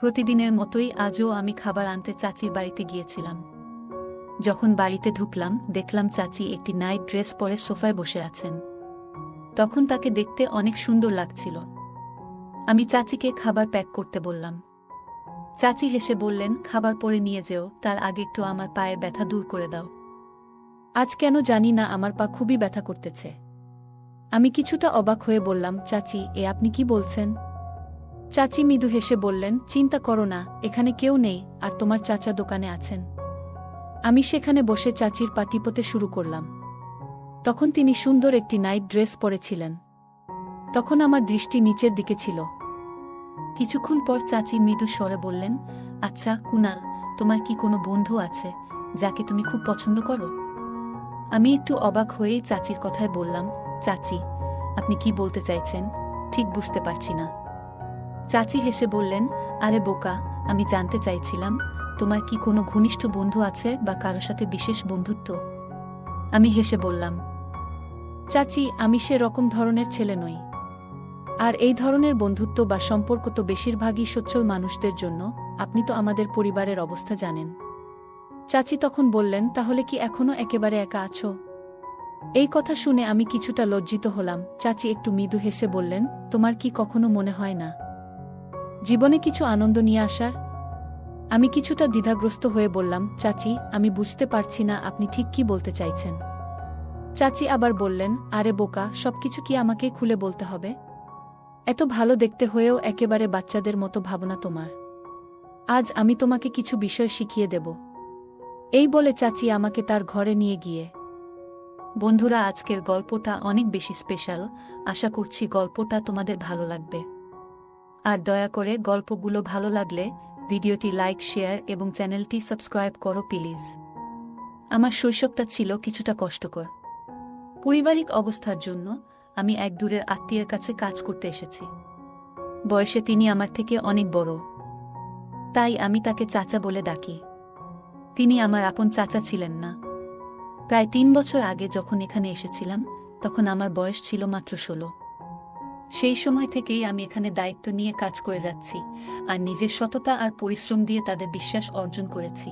প্রতিদিনের মতোই আজও আমি খাবার আনতে চাচির বাড়িতে গিয়েছিলাম। যখন বাড়িতে ঢুকলাম দেখলাম চাচি একটি নাইট ড্রেস পরে সোফায় বসে আছেন। তখন তাকে দেখতে অনেক সুন্দর লাগছিল। আমি চাচিকে খাবার প্যাক করতে বললাম। চাচি হেসে বললেন, খাবার পরে নিয়ে যেও, তার আগে একটু আমার পায়ের ব্যথা দূর করে দাও। আজ কেন জানি না আমার পা খুবই ব্যথা করতেছে। আমি কিছুটা অবাক হয়ে বললাম, চাচি এ আপনি কি বলছেন? চাচি মৃদু হেসে বললেন, চিন্তা করো না, এখানে কেউ নেই, আর তোমার চাচা দোকানে আছেন। আমি সেখানে বসে চাচির পা টিপতে শুরু করলাম। তখন তিনি সুন্দর একটি নাইট ড্রেস পরেছিলেন। তখন আমার দৃষ্টি নিচের দিকে ছিল। কিছুক্ষণ পর চাচি মৃদু স্বরে বললেন, আচ্ছা কুনাল, তোমার কি কোনো বন্ধু আছে যাকে তুমি খুব পছন্দ করো? আমি একটু অবাক হয়েই চাচির কথায় বললাম, চাচি আপনি কি বলতে চাইছেন, ঠিক বুঝতে পারছি না। চাচি হেসে বললেন, আরে বোকা, আমি জানতে চাইছিলাম তোমার কি কোনো ঘনিষ্ঠ বন্ধু আছে বা কারো সাথে বিশেষ বন্ধুত্ব? আমি হেসে বললাম, চাচি আমি সে রকম ধরনের ছেলে নই। আর এই ধরনের বন্ধুত্ব বা সম্পর্ক তো বেশিরভাগই সচ্ছল মানুষদের জন্য, আপনি তো আমাদের পরিবারের অবস্থা জানেন। চাচি তখন বললেন, তাহলে কি এখনো একেবারে একা আছো? এই কথা শুনে আমি কিছুটা লজ্জিত হলাম। চাচি একটু মৃদু হেসে বললেন, তোমার কি কখনো মনে হয় না জীবনে কিছু আনন্দ নিয়ে আসার? আমি কিছুটা দ্বিধাগ্রস্ত হয়ে বললাম, চাচি আমি বুঝতে পারছি না আপনি ঠিক কি বলতে চাইছেন। চাচি আবার বললেন, আরে বোকা, সবকিছু কি আমাকে খুলে বলতে হবে? এত ভালো দেখতে হয়েও একেবারে বাচ্চাদের মতো ভাবনা তোমার। আজ আমি তোমাকে কিছু বিষয় শিখিয়ে দেব। এই বলে চাচি আমাকে তার ঘরে নিয়ে গিয়ে। বন্ধুরা, আজকের গল্পটা অনেক বেশি স্পেশাল। আশা করছি গল্পটা তোমাদের ভালো লাগবে। আর দয়া করে গল্পগুলো ভালো লাগলে ভিডিওটি লাইক, শেয়ার এবং চ্যানেলটি সাবস্ক্রাইব করো প্লিজ। আমার শৈশবটা ছিল কিছুটা কষ্টকর। পারিবারিক অবস্থার জন্য আমি এক দূরের আত্মীয়ের কাছে কাজ করতে এসেছি। বয়সে তিনি আমার থেকে অনেক বড়, তাই আমি তাকে চাচা বলে ডাকি। তিনি আমার আপন চাচা ছিলেন না। প্রায় ৩ বছর আগে যখন এখানে এসেছিলাম তখন আমার বয়স ছিল মাত্র ১৬। সেই সময় থেকেই আমি এখানে দায়িত্ব নিয়ে কাজ করে যাচ্ছি, আর নিজের সততা আর পরিশ্রম দিয়ে তাদের বিশ্বাস অর্জন করেছি।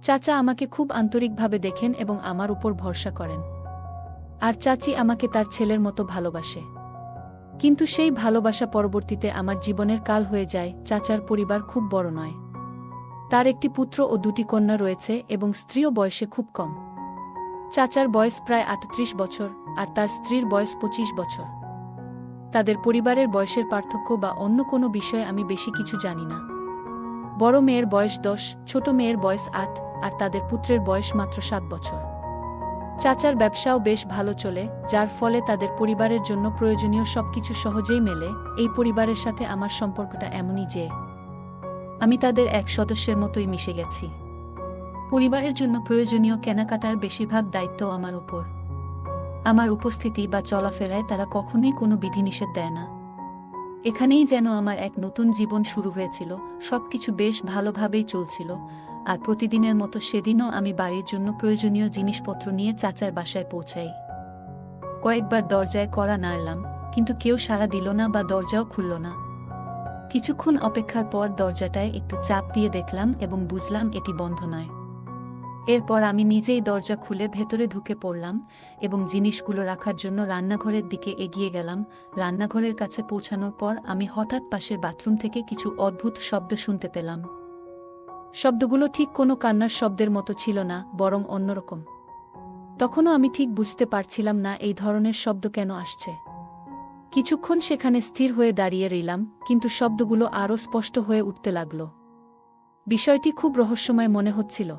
চাচা আমাকে খুব আন্তরিকভাবে দেখেন এবং আমার উপর ভরসা করেন। আর চাচি আমাকে তার ছেলের মতো ভালোবাসে। কিন্তু সেই ভালোবাসা পরবর্তীতে আমার জীবনের কাল হয়ে যায়। চাচার পরিবার খুব বড় নয়। তার একটি পুত্র ও ২টি কন্যা রয়েছে এবং স্ত্রীও বয়সে খুব কম। চাচার বয়স প্রায় ৩৮ বছর আর তার স্ত্রীর বয়স ২৫ বছর। তাদের পরিবারের বয়সের পার্থক্য বা অন্য কোনো বিষয়ে আমি বেশি কিছু জানি না। বড় মেয়ের বয়স ১০, ছোট মেয়ের বয়স ৮, আর তাদের পুত্রের বয়স মাত্র ৭ বছর। চাচার ব্যবসাও বেশ ভালো চলে, যার ফলে তাদের পরিবারের জন্য প্রয়োজনীয় সবকিছু সহজেই মেলে। এই পরিবারের সাথে আমার সম্পর্কটা এমনই যে আমি তাদের এক সদস্যের মতোই মিশে গেছি। পরিবারের জন্য প্রয়োজনীয় কেনাকাটার বেশিরভাগ দায়িত্ব আমার উপর। আমার উপস্থিতি বা চলাফেরায় তারা কখনোই কোনো বিধিনিষেধ দেয় না। এখানেই যেন আমার এক নতুন জীবন শুরু হয়েছিল। সবকিছু বেশ ভালোভাবেই চলছিল, আর প্রতিদিনের মতো সেদিনও আমি বাড়ির জন্য প্রয়োজনীয় জিনিসপত্র নিয়ে চাচার বাসায় পৌঁছাই। কয়েকবার দরজায় কড়া নাড়লাম, কিন্তু কেউ সাড়া দিল না বা দরজাও খুলল না। কিছুক্ষণ অপেক্ষার পর দরজাটায় একটু চাপ দিয়ে দেখলাম এবং বুঝলাম এটি বন্ধ নয়। এরপর আমি নিজেই দরজা খুলে ভেতরে ঢুকে পড়লাম এবং জিনিসগুলো রাখার জন্য রান্নাঘরের দিকে এগিয়ে গেলাম। রান্নাঘরের কাছে পৌঁছানোর পর আমি হঠাৎ পাশের বাথরুম থেকে কিছু অদ্ভুত শব্দ শুনতে পেলাম। শব্দগুলো ঠিক কোনো কান্নার শব্দের মতো ছিল না, বরং অন্যরকম। তখনও আমি ঠিক বুঝতে পারছিলাম না এই ধরনের শব্দ কেন আসছে। কিছুক্ষণ সেখানে স্থির হয়ে দাঁড়িয়ে রইলাম, কিন্তু শব্দগুলো আরও স্পষ্ট হয়ে উঠতে লাগল। বিষয়টি খুব রহস্যময় মনে হচ্ছিল।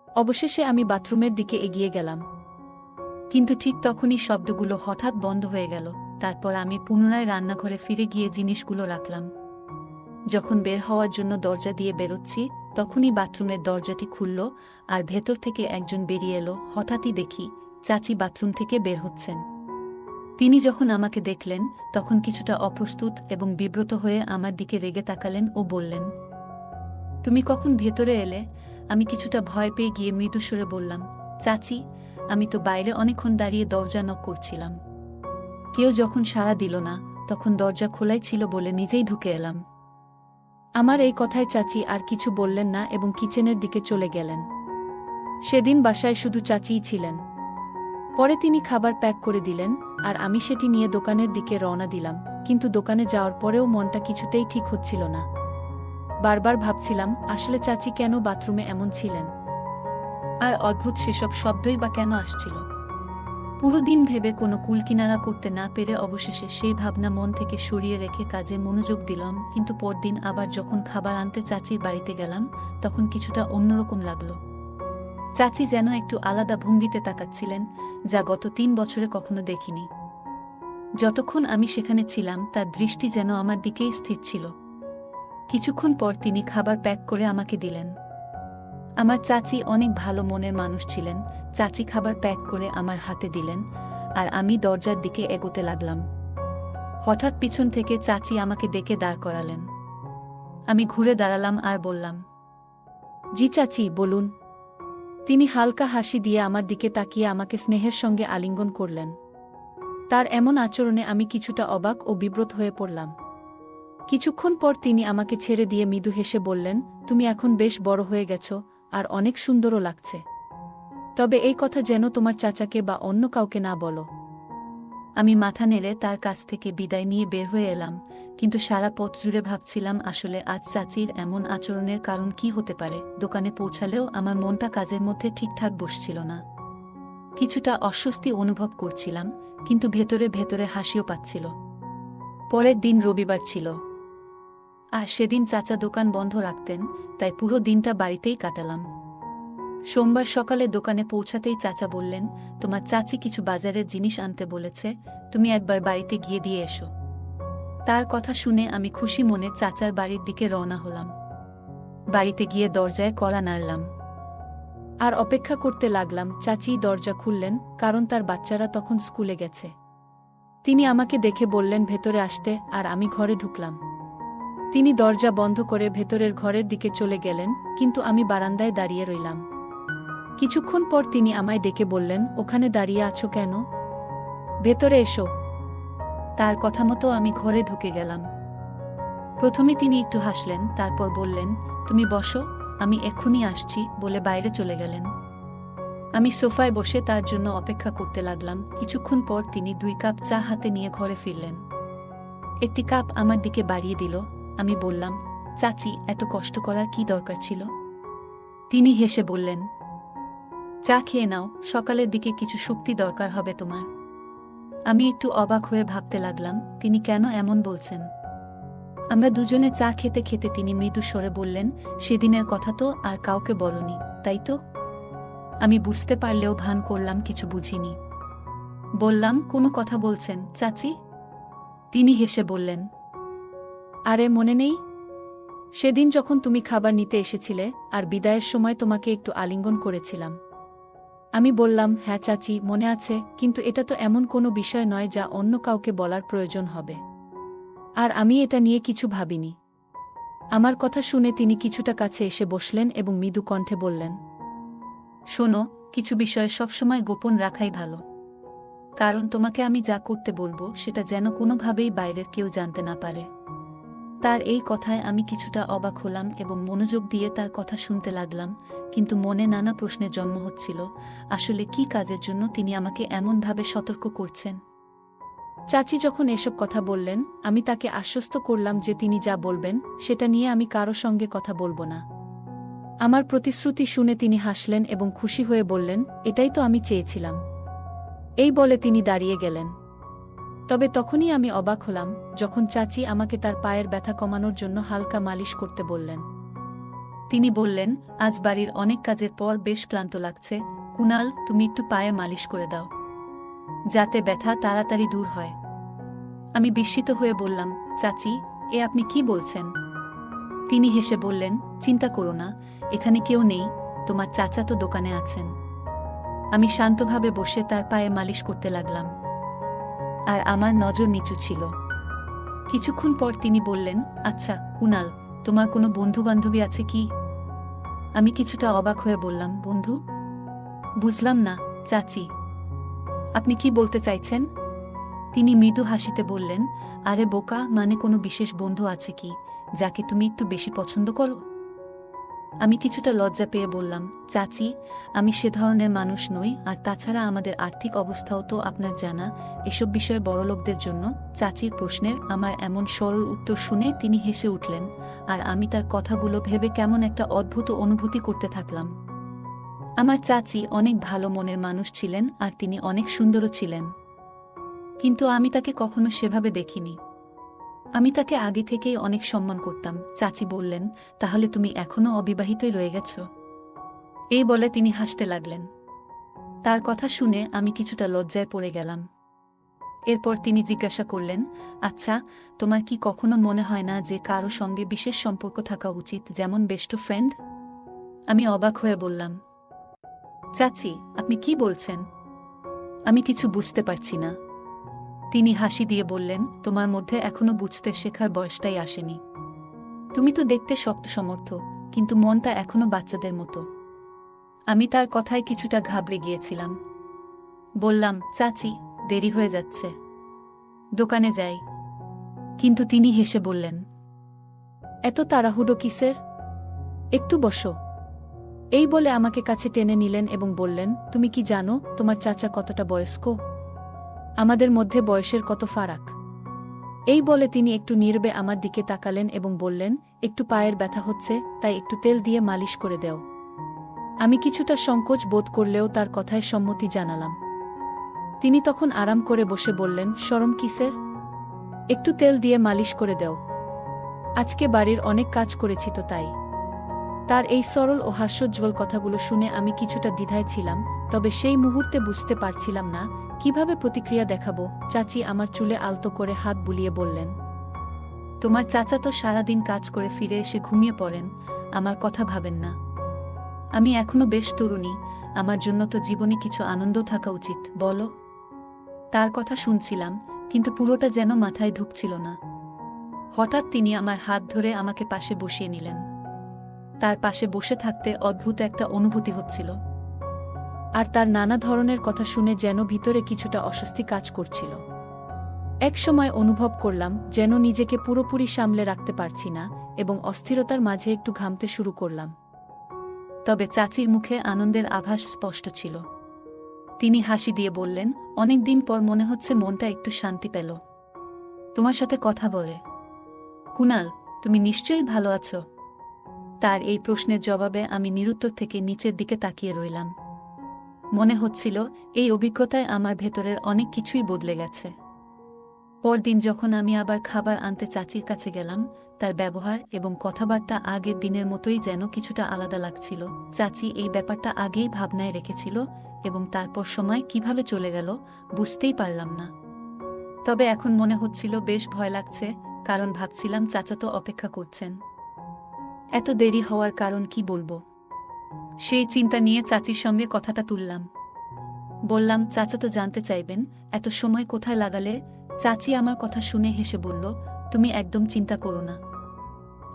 অবশেষে আমি বাথরুমের দিকে এগিয়ে গেলাম, কিন্তু ঠিক তখনই শব্দগুলো হঠাৎ বন্ধ হয়ে গেল। তারপর আমি পুনরায় রান্নাঘরে ফিরে গিয়ে জিনিসগুলো রাখলাম। যখন বের হওয়ার জন্য দরজা দিয়ে বেরোচ্ছি, তখনই বাথরুমের দরজাটি খুলল আর ভেতর থেকে একজন বেরিয়ে এলো। হঠাৎই দেখি চাচি বাথরুম থেকে বের হচ্ছেন। তিনি যখন আমাকে দেখলেন তখন কিছুটা অপ্রস্তুত এবং বিব্রত হয়ে আমার দিকে রেগে তাকালেন ও বললেন, তুমি কখন ভেতরে এলে? আমি কিছুটা ভয় পেয়ে গিয়ে মৃদু সুরে বললাম, চাচি আমি তো বাইরে অনেকক্ষণ দাঁড়িয়ে দরজা নক করছিলাম। কেউ যখন সাড়া দিল না তখন দরজা খোলাই ছিল বলে নিজেই ঢুকে এলাম। আমার এই কথায় চাচি আর কিছু বললেন না এবং কিচেনের দিকে চলে গেলেন। সেদিন বাসায় শুধু চাচিই ছিলেন। পরে তিনি খাবার প্যাক করে দিলেন, আর আমি সেটি নিয়ে দোকানের দিকে রওনা দিলাম, কিন্তু দোকানে যাওয়ার পরেও মনটা কিছুতেই ঠিক হচ্ছিল না। বারবার ভাবছিলাম আসলে চাচি কেন বাথরুমে এমন ছিলেন, আর অদ্ভুত সেসব শব্দই বা কেন আসছিল। পুরো দিন ভেবে কোনো কুলকিনারা করতে না পেরে অবশেষে সেই ভাবনা মন থেকে সরিয়ে রেখে কাজে মনোযোগ দিলাম। কিন্তু পরদিন আবার যখন খাবার আনতে চাচির বাড়িতে গেলাম, তখন কিছুটা অন্যরকম লাগলো। চাচি যেন একটু আলাদা ভঙ্গিতে তাকাচ্ছিলেন, যা গত 3 বছরে কখনো দেখিনি। যতক্ষণ আমি সেখানে ছিলাম তার দৃষ্টি যেন আমার দিকেই স্থির ছিল। কিছুক্ষণ পর তিনি খাবার প্যাক করে আমাকে দিলেন। আমার চাচি অনেক ভালো মনের মানুষ ছিলেন। চাচি খাবার প্যাক করে আমার হাতে দিলেন, আর আমি দরজার দিকে এগোতে লাগলাম। হঠাৎ পিছন থেকে চাচি আমাকে ডেকে দাঁড় করালেন। আমি ঘুরে দাঁড়ালাম আর বললাম, জি চাচি, বলুন। তিনি হালকা হাসি দিয়ে আমার দিকে তাকিয়ে আমাকে স্নেহের সঙ্গে আলিঙ্গন করলেন। তার এমন আচরণে আমি কিছুটা অবাক ও বিব্রত হয়ে পড়লাম। কিছুক্ষণ পর তিনি আমাকে ছেড়ে দিয়ে মৃদু হেসে বললেন, তুমি এখন বেশ বড় হয়ে গেছ, আর অনেক সুন্দরও লাগছে। তবে এই কথা যেন তোমার চাচাকে বা অন্য কাউকে না বলো। আমি মাথা নেড়ে তার কাছ থেকে বিদায় নিয়ে বের হয়ে এলাম, কিন্তু সারা পথ জুড়ে ভাবছিলাম আসলে আজ চাচির এমন আচরণের কারণ কি হতে পারে। দোকানে পৌঁছালেও আমার মনটা কাজের মধ্যে ঠিকঠাক বসছিল না। কিছুটা অস্বস্তি অনুভব করছিলাম, কিন্তু ভেতরে ভেতরে হাসিও পাচ্ছিল। পরের দিন রবিবার ছিল, আর সেদিন চাচা দোকান বন্ধ রাখতেন, তাই পুরো দিনটা বাড়িতেই কাটালাম। সোমবার সকালে দোকানে পৌঁছাতেই চাচা বললেন, তোমার চাচি কিছু বাজারের জিনিস আনতে বলেছে, তুমি একবার বাড়িতে গিয়ে দিয়ে এসো। তার কথা শুনে আমি খুশি মনে চাচার বাড়ির দিকে রওনা হলাম। বাড়িতে গিয়ে দরজায় কড়া নাড়লাম আর অপেক্ষা করতে লাগলাম। চাচি দরজা খুললেন, কারণ তার বাচ্চারা তখন স্কুলে গেছে। তিনি আমাকে দেখে বললেন ভেতরে আসতে, আর আমি ঘরে ঢুকলাম। তিনি দরজা বন্ধ করে ভেতরের ঘরের দিকে চলে গেলেন, কিন্তু আমি বারান্দায় দাঁড়িয়ে রইলাম। কিছুক্ষণ পর তিনি আমায় ডেকে বললেন, ওখানে দাঁড়িয়ে আছো কেন? ভেতরে এসো। তার কথা মতো আমি ঘরে ঢুকে গেলাম। প্রথমে তিনি একটু হাসলেন, তারপর বললেন, তুমি বসো, আমি এক্ষুনি আসছি, বলে বাইরে চলে গেলেন। আমি সোফায় বসে তার জন্য অপেক্ষা করতে লাগলাম। কিছুক্ষণ পর তিনি 2 কাপ চা হাতে নিয়ে ঘরে ফিরলেন। একটি কাপ আমার দিকে বাড়িয়ে দিল। আমি বললাম, চাচি, এত কষ্ট করার কি দরকার ছিল? তিনি হেসে বললেন, চা খেয়ে নাও, সকালের দিকে কিছু শক্তি দরকার হবে তোমার। আমি একটু অবাক হয়ে ভাবতে লাগলাম, তিনি কেন এমন বলছেন। আমরা দুজনে চা খেতে খেতে তিনি মৃদু স্বরে বললেন, সেদিনের কথা তো আর কাউকে বলনি, তাই তো? আমি বুঝতে পারলেও ভান করলাম কিছু বুঝিনি। বললাম, কোনো কথা বলছেন চাচি? তিনি হেসে বললেন, আরে মনে নেই? সেদিন যখন তুমি খাবার নিতে এসেছিলে, আর বিদায়ের সময় তোমাকে একটু আলিঙ্গন করেছিলাম। আমি বললাম, হ্যাঁ চাচি, মনে আছে, কিন্তু এটা তো এমন কোনো বিষয় নয় যা অন্য কাউকে বলার প্রয়োজন হবে। আর আমি এটা নিয়ে কিছু ভাবিনি। আমার কথা শুনে তিনি কিছুটা কাছে এসে বসলেন এবং মৃদু কণ্ঠে বললেন, শোনো, কিছু বিষয় সবসময় গোপন রাখাই ভালো। কারণ তোমাকে আমি যা করতে বলবো সেটা যেন কোনোভাবেই বাইরের কেউ জানতে না পারে। তার এই কথায় আমি কিছুটা অবাক হলাম এবং মনোযোগ দিয়ে তার কথা শুনতে লাগলাম, কিন্তু মনে নানা প্রশ্নের জন্ম হচ্ছিল। আসলে কি কাজের জন্য তিনি আমাকে এমনভাবে সতর্ক করছেন? চাচি যখন এসব কথা বললেন, আমি তাকে আশ্বস্ত করলাম যে তিনি যা বলবেন সেটা নিয়ে আমি কারো সঙ্গে কথা বলবো না। আমার প্রতিশ্রুতি শুনে তিনি হাসলেন এবং খুশি হয়ে বললেন, এটাই তো আমি চেয়েছিলাম। এই বলে তিনি দাঁড়িয়ে গেলেন। তবে তখনই আমি অবাক হলাম যখন চাচি আমাকে তার পায়ের ব্যথা কমানোর জন্য হালকা মালিশ করতে বললেন। তিনি বললেন, আজ বাড়ির অনেক কাজের পর বেশ ক্লান্ত লাগছে, কুনাল, তুমি একটু পায়ে মালিশ করে দাও, যাতে ব্যথা তাড়াতাড়ি দূর হয়। আমি বিস্মিত হয়ে বললাম, চাচি, এ আপনি কি বলছেন? তিনি হেসে বললেন, চিন্তা করো না, এখানে কেউ নেই, তোমার চাচা তো দোকানে আছেন। আমি শান্তভাবে বসে তার পায়ে মালিশ করতে লাগলাম, আর আমার নজর নিচু ছিল। কিছুক্ষণ পর তিনি বললেন, আচ্ছা কুনাল, তোমার কোনো বন্ধু-বান্ধবী আছে কি? আমি কিছুটা অবাক হয়ে বললাম, বন্ধু? বুঝলাম না চাচি, আপনি কি বলতে চাইছেন? তিনি মৃদু হাসিতে বললেন, আরে বোকা, মানে কোনো বিশেষ বন্ধু আছে কি? যাকে তুমি একটু বেশি পছন্দ করো? আমি কিছুটা লজ্জা পেয়ে বললাম, চাচি, আমি সে ধরনের মানুষ নই, আর তাছাড়া আমাদের আর্থিক অবস্থাও তো আপনার জানা। এসব বিষয়ে বড়লোকদের জন্য। চাচির প্রশ্নের আমার এমন সরল উত্তর শুনে তিনি হেসে উঠলেন, আর আমি তার কথাগুলো ভেবে কেমন একটা অদ্ভুত অনুভূতি করতে থাকলাম। আমার চাচি অনেক ভালো মনের মানুষ ছিলেন, আর তিনি অনেক সুন্দরও ছিলেন, কিন্তু আমি তাকে কখনো সেভাবে দেখিনি। আমি তাকে আগে থেকেই অনেক সম্মান করতাম। চাচি বললেন, তাহলে তুমি এখনো অবিবাহিতই রয়ে গেছ? এই বলে তিনি হাসতে লাগলেন। তার কথা শুনে আমি কিছুটা লজ্জায় পড়ে গেলাম। এরপর তিনি জিজ্ঞাসা করলেন, আচ্ছা, তোমার কি কখনো মনে হয় না যে কারো সঙ্গে বিশেষ সম্পর্ক থাকা উচিত, যেমন বেস্ট ফ্রেন্ড? আমি অবাক হয়ে বললাম, চাচি, আপনি কি বলছেন? আমি কিছু বুঝতে পারছি না। তিনি হাসি দিয়ে বললেন, তোমার মধ্যে এখনো বুঝতে শেখার বয়সটাই আসেনি। তুমি তো দেখতে শক্ত সমর্থ, কিন্তু মনটা এখনো বাচ্চাদের মতো। আমি তার কথায় কিছুটা ঘাবড়ে গিয়েছিলাম। বললাম, চাচি, দেরি হয়ে যাচ্ছে, দোকানে যাই। কিন্তু তিনি হেসে বললেন, এত তাড়াহুড়ো কিসের? একটু বসো। এই বলে আমাকে কাছে টেনে নিলেন এবং বললেন, তুমি কি জানো তোমার চাচা কতটা বয়স্ক? আমাদের মধ্যে বয়সের কত ফারাক। এই বলে তিনি একটু নীরবে আমার দিকে তাকালেন এবং বললেন, একটু পায়ের ব্যথা হচ্ছে, তাই একটু তেল দিয়ে মালিশ করে দাও। আমি কিছুটা সংকোচ বোধ করলেও তার কথায় সম্মতি জানালাম। তিনি তখন আরাম করে বসে বললেন, শরম কিসের? একটু তেল দিয়ে মালিশ করে দাও। আজকে বাড়ির অনেক কাজ করেছি তো তাই। তার এই সরল ও হাস্যোজ্জ্বল কথাগুলো শুনে আমি কিছুটা দ্বিধায় ছিলাম, তবে সেই মুহূর্তে বুঝতে পারছিলাম না কিভাবে প্রতিক্রিয়া দেখাবো। চাচি আমার চুলে আলতো করে হাত বুলিয়ে বললেন, তোমার চাচা তো সারাদিন কাজ করে ফিরে এসে ঘুমিয়ে পড়েন, আমার কথা ভাবেন না। আমি এখনো বেশ তরুণী, আমার জন্য তো জীবনে কিছু আনন্দ থাকা উচিত, বলো? তার কথা শুনছিলাম, কিন্তু পুরোটা যেন মাথায় ঢুকছিল না। হঠাৎ তিনি আমার হাত ধরে আমাকে পাশে বসিয়ে নিলেন। তার পাশে বসে থাকতে অদ্ভুত একটা অনুভূতি হচ্ছিল, আর তার নানা ধরনের কথা শুনে যেন ভিতরে কিছুটা অস্বস্তি কাজ করছিল। এক সময় অনুভব করলাম যেন নিজেকে পুরোপুরি সামলে রাখতে পারছি না, এবং অস্থিরতার মাঝে একটু ঘামতে শুরু করলাম। তবে চাচির মুখে আনন্দের আভাস স্পষ্ট ছিল। তিনি হাসি দিয়ে বললেন, অনেক দিন পর মনে হচ্ছে মনটা একটু শান্তি পেল তোমার সাথে কথা বলে। কুনাল, তুমি নিশ্চয়ই ভালো আছো? তার এই প্রশ্নের জবাবে আমি নিরুত্তর থেকে নিচের দিকে তাকিয়ে রইলাম। মনে হচ্ছিল এই অভিজ্ঞতায় আমার ভেতরের অনেক কিছুই বদলে গেছে। পরদিন যখন আমি আবার খাবার আনতে চাচির কাছে গেলাম, তার ব্যবহার এবং কথাবার্তা আগের দিনের মতোই যেন কিছুটা আলাদা লাগছিল। চাচি এই ব্যাপারটা আগেই ভাবনায় রেখেছিল, এবং তারপর সময় কিভাবে চলে গেল বুঝতেই পারলাম না। তবে এখন মনে হচ্ছিল বেশ ভয় লাগছে, কারণ ভাবছিলাম চাচা তো অপেক্ষা করছেন। এত দেরি হওয়ার কারণ কি বলবো, সেই চিন্তা নিয়ে চাচির সঙ্গে কথাটা তুললাম। বললাম, চাচা তো জানতে চাইবেন এত সময় কোথায় লাগালে। চাচি আমার কথা শুনে হেসে বলল, তুমি একদম চিন্তা করো না।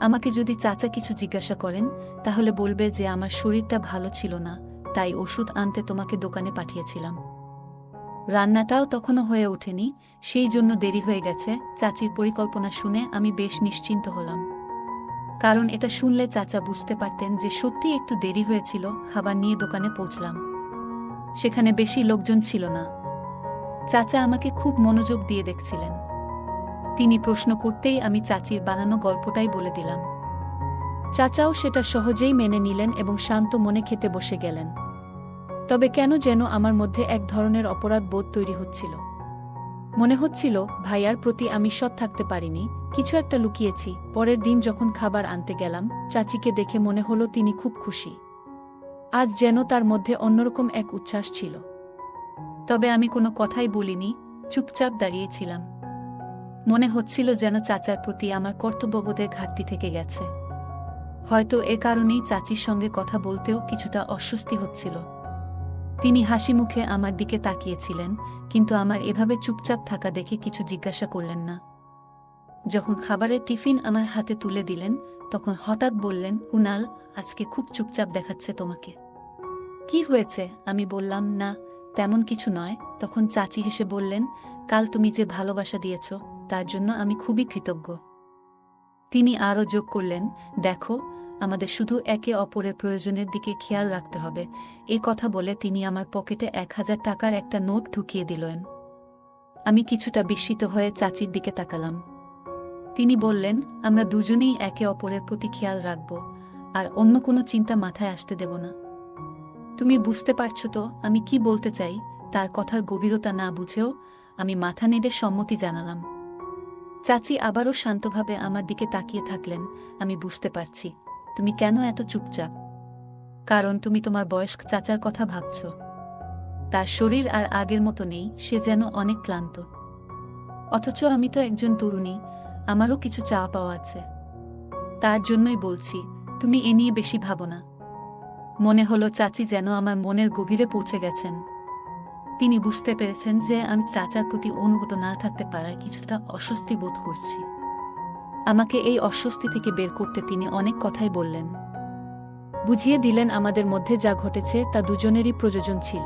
আমাকে যদি চাচা কিছু জিজ্ঞাসা করেন, তাহলে বলবে যে আমার শরীরটা ভালো ছিল না, তাই ওষুধ আনতে তোমাকে দোকানে পাঠিয়েছিলাম। রান্নাটাও তখনও হয়ে ওঠেনি, সেই জন্য দেরি হয়ে গেছে। চাচির পরিকল্পনা শুনে আমি বেশ নিশ্চিন্ত হলাম, কারণ এটা শুনলে চাচা বুঝতে পারতেন যে সত্যি একটু দেরি হয়েছিল। খাবার নিয়ে দোকানে পৌঁছলাম। সেখানে বেশি লোকজন ছিল না। চাচা আমাকে খুব মনোযোগ দিয়ে দেখছিলেন। তিনি প্রশ্ন করতেই আমি চাচির বানানো গল্পটাই বলে দিলাম। চাচাও সেটা সহজেই মেনে নিলেন এবং শান্ত মনে খেতে বসে গেলেন। তবে কেন যেন আমার মধ্যে এক ধরনের অপরাধ বোধ তৈরি হচ্ছিল। মনে হচ্ছিল ভাইয়ার প্রতি আমি সৎ থাকতে পারিনি, কিছু একটা লুকিয়েছি। পরের দিন যখন খাবার আনতে গেলাম, চাচিকে দেখে মনে হলো তিনি খুব খুশি। আজ যেন তার মধ্যে অন্যরকম এক উচ্ছ্বাস ছিল। তবে আমি কোনো কথাই বলিনি, চুপচাপ দাঁড়িয়েছিলাম। মনে হচ্ছিল যেন চাচার প্রতি আমার কর্তব্যবোধের ঘাটতি থেকে গেছে। হয়তো এ কারণেই চাচির সঙ্গে কথা বলতেও কিছুটা অস্বস্তি হচ্ছিল। তিনি হাসি মুখে আমার দিকে তাকিয়েছিলেন, কিন্তু আমার এভাবে চুপচাপ থাকা দেখে কিছু জিজ্ঞাসা করলেন না। যখন খাবারের টিফিন আমার হাতে তুলে দিলেন, তখন হঠাৎ বললেন, কুনাল, আজকে খুব চুপচাপ দেখাচ্ছে তোমাকে। কি হয়েছে? আমি বললাম, না, তেমন কিছু নয়। তখন চাচি হেসে বললেন, কাল তুমি যে ভালোবাসা দিয়েছ, তার জন্য আমি খুবই কৃতজ্ঞ। তিনি আরও যোগ করলেন, দেখো, আমাদের শুধু একে অপরের প্রয়োজনের দিকে খেয়াল রাখতে হবে। এই কথা বলে তিনি আমার পকেটে 1000 টাকার একটা নোট ঢুকিয়ে দিলেন। আমি কিছুটা বিস্মিত হয়ে চাচির দিকে তাকালাম। তিনি বললেন, আমরা দুজনেই একে অপরের প্রতি খেয়াল রাখব, আর অন্য কোনো চিন্তা মাথায় আসতে দেব না। তুমি বুঝতে পারছো তো আমি কি বলতে চাই? তার কথার গভীরতা না বুঝেও আমি মাথা নেড়ে সম্মতি জানালাম। চাচি আবারও শান্তভাবে আমার দিকে তাকিয়ে থাকলেন। আমি বুঝতে পারছি তুমি কেন এত চুপচাপ। কারণ তুমি তোমার বয়স্ক চাচার কথা ভাবছ। তার শরীর আর আগের মতো নেই, সে যেন অনেক ক্লান্ত। অথচ আমি তো একজন তরুণী, আমারও কিছু চাওয়া পাওয়া আছে। তার জন্যই বলছি, তুমি এ নিয়ে বেশি ভাবো না। মনে হলো চাচি যেন আমার মনের গভীরে পৌঁছে গেছেন। তিনি বুঝতে পেরেছেন যে আমি চাচার প্রতি অনুগত না থাকতে পারায় কিছুটা অস্বস্তি বোধ করছি। আমাকে এই অস্বস্তি থেকে বের করতে তিনি অনেক কথাই বললেন। বুঝিয়ে দিলেন আমাদের মধ্যে যা ঘটেছে তা দুজনেরই প্রয়োজন ছিল।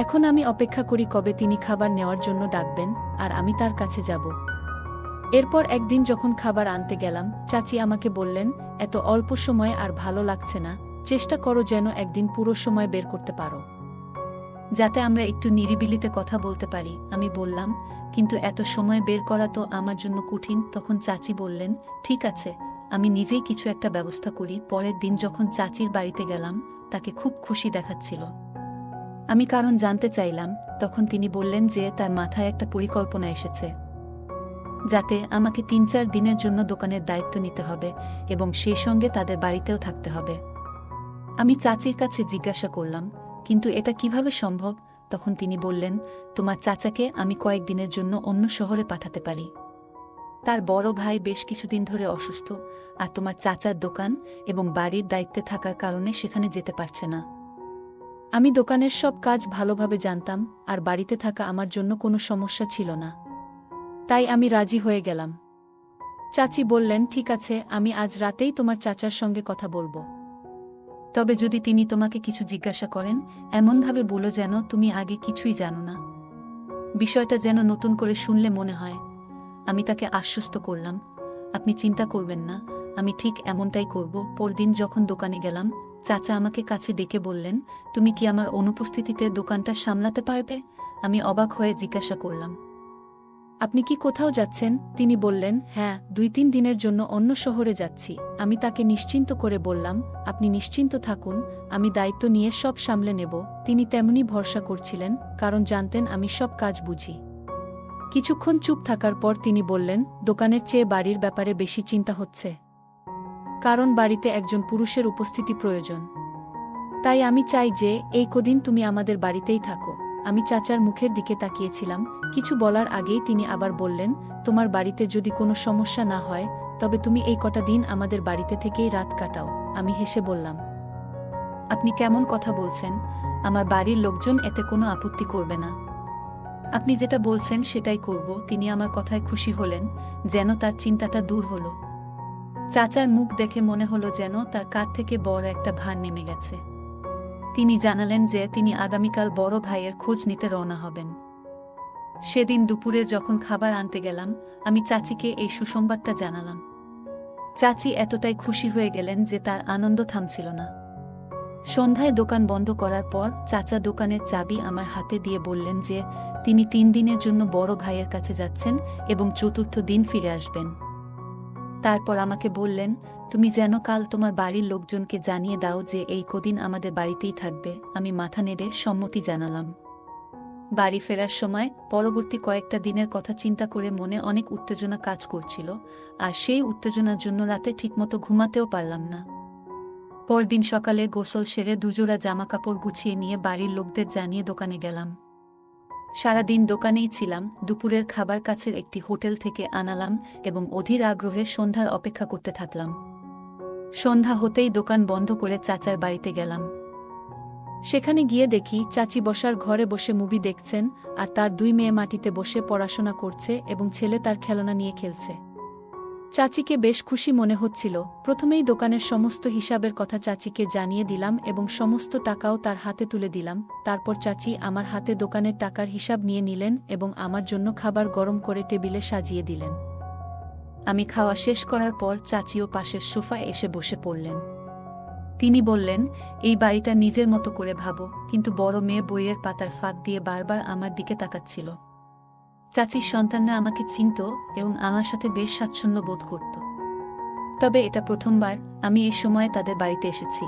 এখন আমি অপেক্ষা করি কবে তিনি খাবার নেওয়ার জন্য ডাকবেন আর আমি তার কাছে যাব। এরপর একদিন যখন খাবার আনতে গেলাম, চাচি আমাকে বললেন, এত অল্প সময় আর ভালো লাগছে না, চেষ্টা করো যেন একদিন পুরো সময় বের করতে পারো, যাতে আমরা একটু নিরিবিলিতে কথা বলতে পারি। আমি বললাম, কিন্তু এত সময় বের করা তো আমার জন্য কঠিন। তখন চাচি বললেন, ঠিক আছে, আমি নিজেই কিছু একটা ব্যবস্থা করি। পরের দিন যখন চাচির বাড়িতে গেলাম, তাকে খুব খুশি দেখাচ্ছিল। আমি কারণ জানতে চাইলাম, তখন তিনি বললেন যে তার মাথায় একটা পরিকল্পনা এসেছে, যাতে আমাকে 3-4 দিনের জন্য দোকানের দায়িত্ব নিতে হবে এবং সেই সঙ্গে তাদের বাড়িতেও থাকতে হবে। আমি চাচির কাছে জিজ্ঞাসা করলাম, কিন্তু এটা কিভাবে সম্ভব? তখন তিনি বললেন, তোমার চাচাকে আমি কয়েকদিনের জন্য অন্য শহরে পাঠাতে পারি। তার বড় ভাই বেশ কিছুদিন ধরে অসুস্থ, আর তোমার চাচার দোকান এবং বাড়ির দায়িত্বে থাকার কারণে সেখানে যেতে পারছে না। আমি দোকানের সব কাজ ভালোভাবে জানতাম, আর বাড়িতে থাকা আমার জন্য কোনো সমস্যা ছিল না। তাই আমি রাজি হয়ে গেলাম। চাচি বললেন, ঠিক আছে, আমি আজ রাতেই তোমার চাচার সঙ্গে কথা বলবো। তবে যদি তিনি তোমাকে কিছু জিজ্ঞাসা করেন, এমনভাবে বলো যেন তুমি আগে কিছুই জানো না। বিষয়টা যেন নতুন করে শুনলে মনে হয়। আমি তাকে আশ্বস্ত করলাম, আপনি চিন্তা করবেন না, আমি ঠিক এমনটাই করব। পরদিন যখন দোকানে গেলাম, চাচা আমাকে কাছে ডেকে বললেন, তুমি কি আমার অনুপস্থিতিতে দোকানটা সামলাতে পারবে? আমি অবাক হয়ে জিজ্ঞাসা করলাম, আপনি কি কোথাও যাচ্ছেন? তিনি বললেন, হ্যাঁ, 2-3 দিনের জন্য অন্য শহরে যাচ্ছি। আমি তাকে নিশ্চিন্ত করে বললাম, আপনি নিশ্চিন্ত থাকুন, আমি দায়িত্ব নিয়ে সব সামলে নেব। তিনি তেমনি ভরসা করছিলেন, কারণ জানতেন আমি সব কাজ বুঝি। কিছুক্ষণ চুপ থাকার পর তিনি বললেন, দোকানের চেয়ে বাড়ির ব্যাপারে বেশি চিন্তা হচ্ছে, কারণ বাড়িতে একজন পুরুষের উপস্থিতি প্রয়োজন। তাই আমি চাই যে এই কদিন তুমি আমাদের বাড়িতেই থাকো। আমি চাচার মুখের দিকে তাকিয়েছিলাম। কিছু বলার আগেই তিনি আবার বললেন, তোমার বাড়িতে যদি কোনো সমস্যা না হয়, তবে তুমি এই কটা দিন আমাদের বাড়িতে থেকেই রাত কাটাও। আমি হেসে বললাম, আপনি কেমন কথা বলছেন? আমার বাড়ির লোকজন এতে কোনো আপত্তি করবে না। আপনি যেটা বলছেন সেটাই করব। তিনি আমার কথায় খুশি হলেন, যেন তার চিন্তাটা দূর হলো। চাচার মুখ দেখে মনে হলো যেন তার কাঁধ থেকে বড় একটা ভার নেমে গেছে। তিনি জানালেন যে তিনি আগামীকাল বড় ভাইয়ের খোঁজ নিতে রওনা হবেন। সেদিন দুপুরে যখন খাবার আনতে গেলাম, আমি চাচিকে এই সুসংবাদটা জানালাম। চাচি এতটাই খুশি হয়ে গেলেন যে তার আনন্দ থামছিল না। সন্ধ্যায় দোকান বন্ধ করার পর চাচা দোকানের চাবি আমার হাতে দিয়ে বললেন যে তিনি 3 দিনের জন্য বড় ভাইয়ের কাছে যাচ্ছেন এবং 4র্থ দিন ফিরে আসবেন। তারপর আমাকে বললেন, তুমি যেন কাল তোমার বাড়ির লোকজনকে জানিয়ে দাও যে এই কদিন আমাদের বাড়িতেই থাকবে। আমি মাথা নেড়ে সম্মতি জানালাম। বাড়ি ফেরার সময় পরবর্তী কয়েকটা দিনের কথা চিন্তা করে মনে অনেক উত্তেজনা কাজ করছিল, আর সেই উত্তেজনার জন্য রাতে ঠিকমতো ঘুমাতেও পারলাম না। পরদিন সকালে গোসল সেরে দুজোড়া জামাকাপড় গুছিয়ে নিয়ে বাড়ির লোকদের জানিয়ে দোকানে গেলাম। সারাদিন দোকানেই ছিলাম। দুপুরের খাবার কাছের একটি হোটেল থেকে আনালাম এবং অধীর আগ্রহে সন্ধ্যার অপেক্ষা করতে থাকলাম। সন্ধ্যা হতেই দোকান বন্ধ করে চাচার বাড়িতে গেলাম। সেখানে গিয়ে দেখি চাচি বসার ঘরে বসে মুভি দেখছেন, আর তার 2 মেয়ে মাটিতে বসে পড়াশোনা করছে এবং ছেলে তার খেলনা নিয়ে খেলছে। চাচিকে বেশ খুশি মনে হচ্ছিল। প্রথমেই দোকানের সমস্ত হিসাবের কথা চাচিকে জানিয়ে দিলাম এবং সমস্ত টাকাও তার হাতে তুলে দিলাম। তারপর চাচি আমার হাতে দোকানের টাকার হিসাব নিয়ে নিলেন এবং আমার জন্য খাবার গরম করে টেবিলে সাজিয়ে দিলেন। আমি খাওয়া শেষ করার পর চাচিও পাশের সোফায় এসে বসে পড়লেন। তিনি বললেন, এই বাড়িটা নিজের মতো করে ভাবো, কিন্তু বড় মেয়ে বইয়ের পাতার ফাঁক দিয়ে বারবার আমার দিকে তাকাচ্ছিল। চাচির সন্তানরা আমাকে চিনত এবং আমার সাথে বেশ স্বাচ্ছন্দ্য বোধ করত। তবে এটা প্রথমবার আমি এই সময়ে তাদের বাড়িতে এসেছি,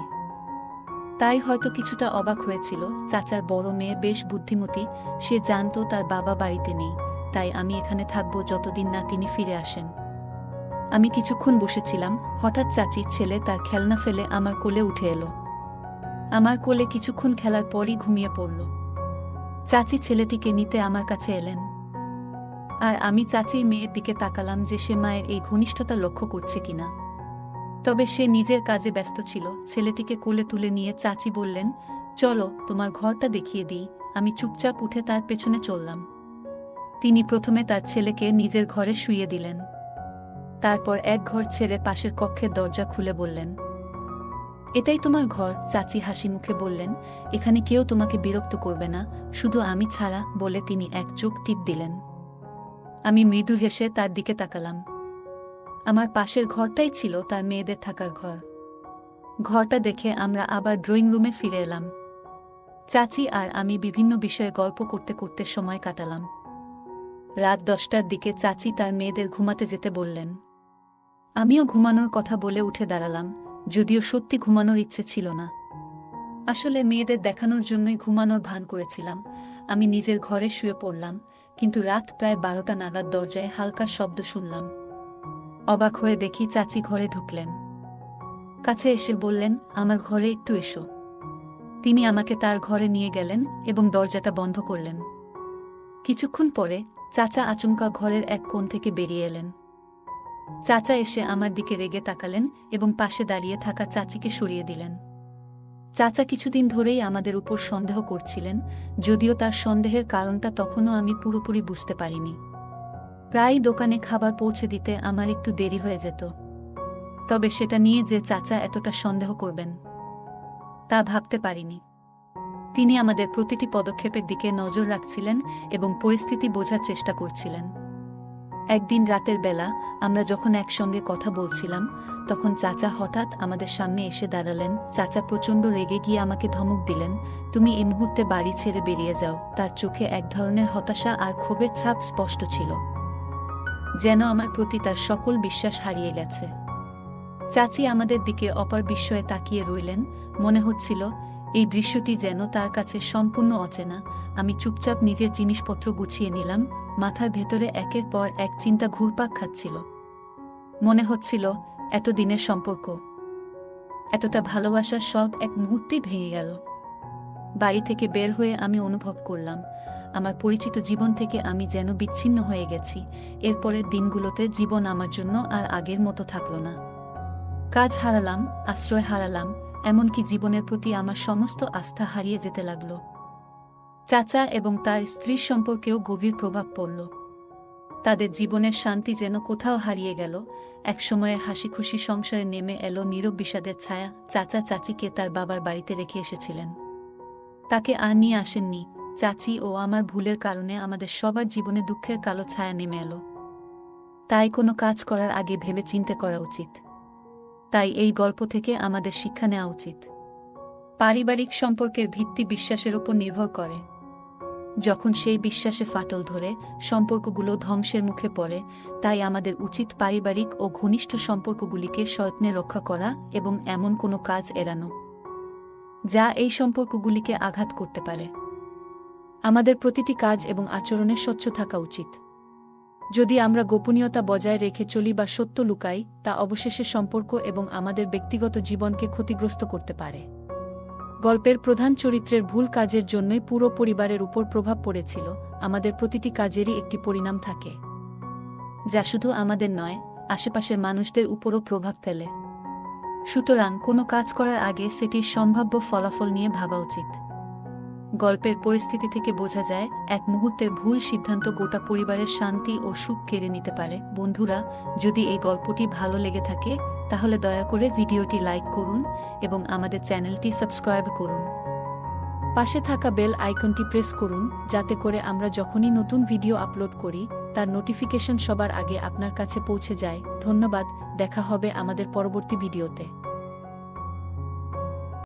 তাই হয়তো কিছুটা অবাক হয়েছিল। চাচার বড় মেয়ে বেশ বুদ্ধিমতী, সে জানত তার বাবা বাড়িতে নেই, তাই আমি এখানে থাকব যতদিন না তিনি ফিরে আসেন। আমি কিছুক্ষণ বসেছিলাম, হঠাৎ চাচির ছেলে তার খেলনা ফেলে আমার কোলে উঠে এলো। আমার কোলে কিছুক্ষণ খেলার পরই ঘুমিয়ে পড়ল। চাচি ছেলেটিকে নিতে আমার কাছে এলেন, আর আমি চাচির মেয়ের দিকে তাকালাম যে সে মায়ের এই ঘনিষ্ঠতা লক্ষ্য করছে কিনা। তবে সে নিজের কাজে ব্যস্ত ছিল। ছেলেটিকে কোলে তুলে নিয়ে চাচি বললেন, চলো তোমার ঘরটা দেখিয়ে দিই। আমি চুপচাপ উঠে তার পেছনে চললাম। তিনি প্রথমে তার ছেলেকে নিজের ঘরে শুইয়ে দিলেন, তারপর এক ঘর ছেড়ে পাশের কক্ষের দরজা খুলে বললেন, এটাই তোমার ঘর। চাচি হাসি মুখে বললেন, এখানে কেউ তোমাকে বিরক্ত করবে না, শুধু আমি ছাড়া, বলে তিনি এক চোখ টিপ দিলেন। আমি মৃদু হেসে তার দিকে তাকালাম। আমার পাশের ঘরটাই ছিল তার মেয়েদের থাকার ঘর। ঘরটা দেখে আমরা আবার ড্রয়িং রুমে ফিরে এলাম। চাচি আর আমি বিভিন্ন বিষয়ে গল্প করতে করতে সময় কাটালাম। রাত 10টার দিকে চাচি তার মেয়েদের ঘুমাতে যেতে বললেন। আমিও ঘুমানোর কথা বলে উঠে দাঁড়ালাম, যদিও সত্যি ঘুমানোর ইচ্ছে ছিল না। আসলে মেয়েদের দেখানোর জন্যই ঘুমানোর ভান করেছিলাম। আমি নিজের ঘরে শুয়ে পড়লাম, কিন্তু রাত প্রায় 12টা নাগাদ দরজায় হালকা শব্দ শুনলাম। অবাক হয়ে দেখি চাচি ঘরে ঢুকলেন। কাছে এসে বললেন, আমার ঘরে একটু এসো। তিনি আমাকে তার ঘরে নিয়ে গেলেন এবং দরজাটা বন্ধ করলেন। কিছুক্ষণ পরে চাচা আচমকা ঘরের এক কোণ থেকে বেরিয়ে এলেন। চাচা এসে আমার দিকে রেগে তাকালেন এবং পাশে দাঁড়িয়ে থাকা চাচিকে সরিয়ে দিলেন। চাচা কিছুদিন ধরেই আমাদের উপর সন্দেহ করছিলেন, যদিও তার সন্দেহের কারণটা তখনও আমি পুরোপুরি বুঝতে পারিনি। প্রায় দোকানে খাবার পৌঁছে দিতে আমার একটু দেরি হয়ে যেত, তবে সেটা নিয়ে যে চাচা এতটা সন্দেহ করবেন তা ভাবতে পারিনি। তিনি আমাদের প্রতিটি পদক্ষেপের দিকে নজর রাখছিলেন এবং পরিস্থিতি বোঝার চেষ্টা করছিলেন। একদিন রাতের বেলা আমরা যখন একসঙ্গে কথা বলছিলাম, তখন চাচা হঠাৎ আমাদের সামনে এসে দাঁড়ালেন। চাচা প্রচণ্ড রেগে গিয়ে আমাকে ধমক দিলেন, তুমি এই মুহূর্তে বাড়ি ছেড়ে বেরিয়ে যাও। তার চোখে এক ধরনের হতাশা আর ক্ষোভের ছাপ স্পষ্ট ছিল, যেন আমার প্রতি তার সকল বিশ্বাস হারিয়ে গেছে। চাচি আমাদের দিকে অপার বিস্ময়ে তাকিয়ে রইলেন। মনে হচ্ছিল এই দৃশ্যটি যেন তার কাছে সম্পূর্ণ অচেনা। আমি চুপচাপ নিজের জিনিসপত্র গুছিয়ে নিলাম। মাথার ভেতরে একের পর এক চিন্তা ঘুরপাক খাচ্ছিল। মনে হচ্ছিল এতদিনের সম্পর্ক, এতটা ভালোবাসা সব এক মুহূর্তেই ভেঙে গেল। বাড়ি থেকে বের হয়ে আমি অনুভব করলাম আমার পরিচিত জীবন থেকে আমি যেন বিচ্ছিন্ন হয়ে গেছি। এরপরের দিনগুলোতে জীবন আমার জন্য আর আগের মতো থাকল না। কাজ হারালাম, আশ্রয় হারালাম, এমনকি জীবনের প্রতি আমার সমস্ত আস্থা হারিয়ে যেতে লাগল। চাচা এবং তার স্ত্রীর সম্পর্কেও গভীর প্রভাব পড়ল। তাদের জীবনের শান্তি যেন কোথাও হারিয়ে গেল। একসময়ের হাসিখুশি সংসারে নেমে এলো নীরব বিষাদের ছায়া। চাচা চাচিকে তার বাবার বাড়িতে রেখে এসেছিলেন, তাকে আর নিয়ে আসেননি। চাচি ও আমার ভুলের কারণে আমাদের সবার জীবনে দুঃখের কালো ছায়া নেমে এলো। তাই কোনো কাজ করার আগে ভেবে চিন্তে করা উচিত। তাই এই গল্প থেকে আমাদের শিক্ষা নেওয়া উচিত। পারিবারিক সম্পর্কের ভিত্তি বিশ্বাসের উপর নির্ভর করে। যখন সেই বিশ্বাসে ফাটল ধরে, সম্পর্কগুলো ধ্বংসের মুখে পড়ে। তাই আমাদের উচিত পারিবারিক ও ঘনিষ্ঠ সম্পর্কগুলিকে সযত্নে রক্ষা করা এবং এমন কোনো কাজ এড়ানো যা এই সম্পর্কগুলিকে আঘাত করতে পারে। আমাদের প্রতিটি কাজ এবং আচরণে স্বচ্ছ থাকা উচিত। যদি আমরা গোপনীয়তা বজায় রেখে চলি বা সত্য লুকাই, তা অবশেষে সম্পর্ক এবং আমাদের ব্যক্তিগত জীবনকে ক্ষতিগ্রস্ত করতে পারে। গল্পের প্রধান চরিত্রের ভুল কাজের জন্যই পুরো পরিবারের উপর প্রভাব পড়েছিল। আমাদের প্রতিটি কাজেরই একটি পরিণাম থাকে, যা শুধু আমাদের নয়, আশেপাশের মানুষদের উপরও প্রভাব ফেলে। সুতরাং কোনো কাজ করার আগে সেটির সম্ভাব্য ফলাফল নিয়ে ভাবা উচিত। গল্পের পরিস্থিতি থেকে বোঝা যায় এক মুহূর্তের ভুল সিদ্ধান্ত গোটা পরিবারের শান্তি ও সুখ কেড়ে নিতে পারে। বন্ধুরা, যদি এই গল্পটি ভালো লেগে থাকে তাহলে দয়া করে ভিডিওটি লাইক করুন এবং আমাদের চ্যানেলটি সাবস্ক্রাইব করুন। পাশে থাকা বেল আইকনটি প্রেস করুন, যাতে করে আমরা যখনই নতুন ভিডিও আপলোড করি তার নোটিফিকেশন সবার আগে আপনার কাছে পৌঁছে যায়। ধন্যবাদ, দেখা হবে আমাদের পরবর্তী ভিডিওতে।